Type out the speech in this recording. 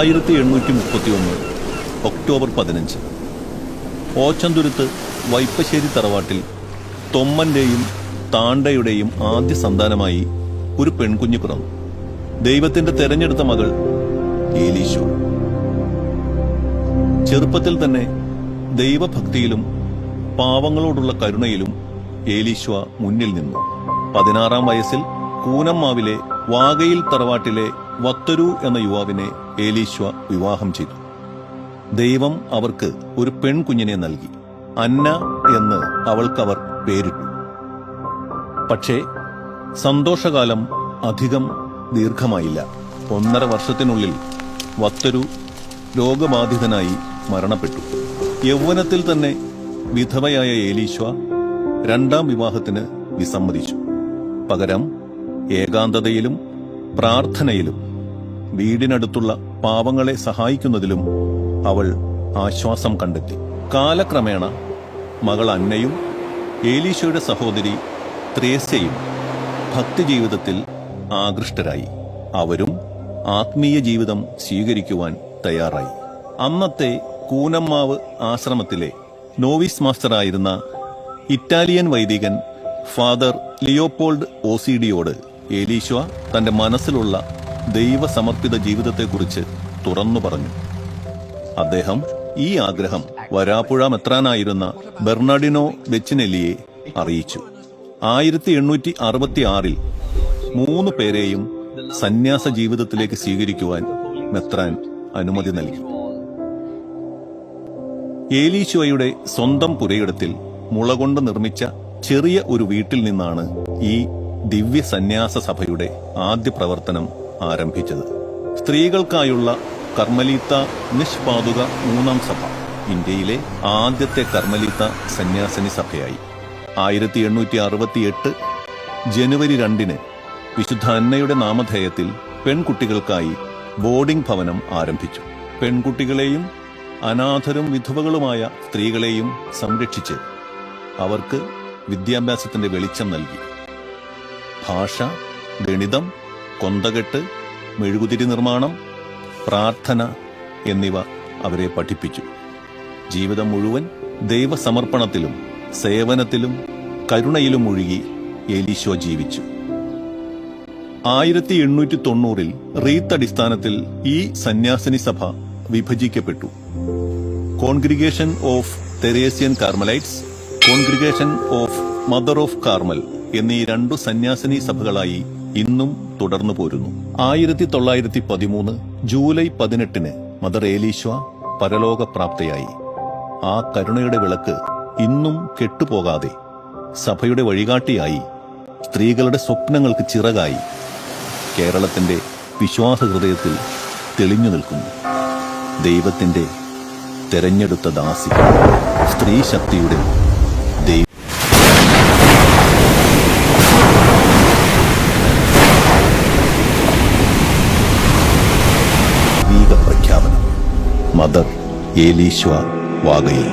1831 October 15 Ochanthuruth വൈപ്പശ്ശേരി തറവാട്ടിൽ തൊമ്മന്റെയും താണ്ടയുടെയും ആദ്യ സന്താനമായി ഒരു പെൺകുഞ്ഞ് പിറന്നു. ദൈവത്തിന്റെ തെരഞ്ഞെടുത്ത മകൾ ഏലീശോ. ചെറുപ്പത്തിൽ തന്നെ ദൈവഭക്തിയിലും പാവങ്ങളോടുള്ള കരുണയിലും ഏലീശോ മുന്നിൽ നിന്നു. 16-ാം വയസ്സിൽ കൂനമ്മാവിലെ വാകയിൽ തറവാട്ടിലെ വത്തരു എന്ന യുവാവിനെ ഏലീശോ വിവാഹം ചെയ്തു. ദൈവം അവർക്ക് ഒരു പെൺകുഞ്ഞിനെ നൽകി. അന്ന എന്ന് അവൾക്കവർ പേരിട്ടു. പക്ഷേ സന്തോഷകാലം അധികം ദീർഘമായില്ല. 1.5 വർഷത്തിനുള്ളിൽ വത്തരു രോഗബാധിതനായി മരണപ്പെട്ടു. യൗവനത്തിൽ തന്നെ വിധവയായ ഏലീശോ 2ാം വിവാഹത്തിന് വിസമ്മതിച്ചു. പകരം ഏകാന്തതയിലും പ്രാർത്ഥനയിലും വീടിനടുത്തുള്ള പാവങ്ങളെ സഹായിക്കുന്നതിലും അവൾ ആശ്വാസം കണ്ടെത്തി. കാലക്രമേണ മകൾ അന്നയും ഏലീശോയുടെ സഹോദരി ത്രേസ്യയും ഭക്തിജീവിതത്തിൽ ആകൃഷ്ടരായി. അവരും ആത്മീയ ജീവിതം സ്വീകരിക്കുവാൻ തയ്യാറായി. അന്നത്തെ കൂനമ്മാവ് ആശ്രമത്തിലെ നോവിസ് മാസ്റ്ററായിരുന്ന ഇറ്റാലിയൻ വൈദികൻ ഫാദർ ലിയോപോൾഡ് ഓസിഡിയോട് ഏലീശോ തന്റെ മനസ്സിലുള്ള ദൈവസമർപ്പിത ജീവിതത്തെക്കുറിച്ച് തുറന്നു പറഞ്ഞു. അദ്ദേഹം ഈ ആഗ്രഹം വരാപ്പുഴ മെത്രാനായിരുന്ന ബെർണാഡിനോ വെച്ചിനെല്ലിയെ അറിയിച്ചു. 1866 3 പേരെയും സന്യാസ ജീവിതത്തിലേക്ക് സ്വീകരിക്കുവാൻ മെത്രാൻ അനുമതി നൽകി. ഏലീശോയുടെ സ്വന്തം പുരയിടത്തിൽ മുളകൊണ്ട് നിർമ്മിച്ച ചെറിയ ഒരു വീട്ടിൽ നിന്നാണ് ഈ ദിവ്യ സന്യാസ സഭയുടെ ആദ്യ പ്രവർത്തനം ആരംഭിച്ചത്. സ്ത്രീകൾക്കായുള്ള കർമ്മലീത്ത നിഷ്പാതുക 3ാം സഭ ഇന്ത്യയിലെ ആദ്യത്തെ കർമ്മലീത്ത സന്യാസിനി സഭയായി. 1868 ജനുവരി 2 വിശുദ്ധ അന്നയുടെ നാമധേയത്തിൽ പെൺകുട്ടികൾക്കായി ബോർഡിംഗ് ഭവനം ആരംഭിച്ചു. പെൺകുട്ടികളെയും അനാഥരും വിധവകളുമായ സ്ത്രീകളെയും സംരക്ഷിച്ച് അവർക്ക് വിദ്യാഭ്യാസത്തിന്റെ വെളിച്ചം നൽകി. ഭാഷ, ഗണിതം, കൊന്തകെട്ട്, മെഴുകുതിരി നിർമ്മാണം, പ്രാർത്ഥന എന്നിവ അവരെ പഠിപ്പിച്ചു. ജീവിതം മുഴുവൻ ദൈവസമർപ്പണത്തിലും സേവനത്തിലും കരുണയിലും ഒഴുകി ഏലീശോ ജീവിച്ചു. 1890 റീത്ത് അടിസ്ഥാനത്തിൽ ഈ സന്യാസിനി സഭ വിഭജിക്കപ്പെട്ടു. Congregation of Teresian Carmelites, congregation of mother of Carmel എന്നീ 2 സന്യാസിനി സഭകളായി ഇന്നും തുടർന്നു പോരുന്നു. 1913 ജൂലൈ 18 മദർ ഏലീശോ പരലോകപ്രാപ്തയായി. ആ കരുണയുടെ വിളക്ക് ഇന്നും കെട്ടുപോകാതെ സഭയുടെ വഴികാട്ടിയായി, സ്ത്രീകളുടെ സ്വപ്നങ്ങൾക്ക് ചിറകായി കേരളത്തിന്റെ വിശ്വാസ ഹൃദയത്തിൽ തെളിഞ്ഞു നിൽക്കുന്നു. ദൈവത്തിന്റെ തെരഞ്ഞെടുത്ത ദാസി, സ്ത്രീ ശക്തിയുടെ പ്രഖ്യാപനം. മദർ ഏലീശോ വാകയിൽ.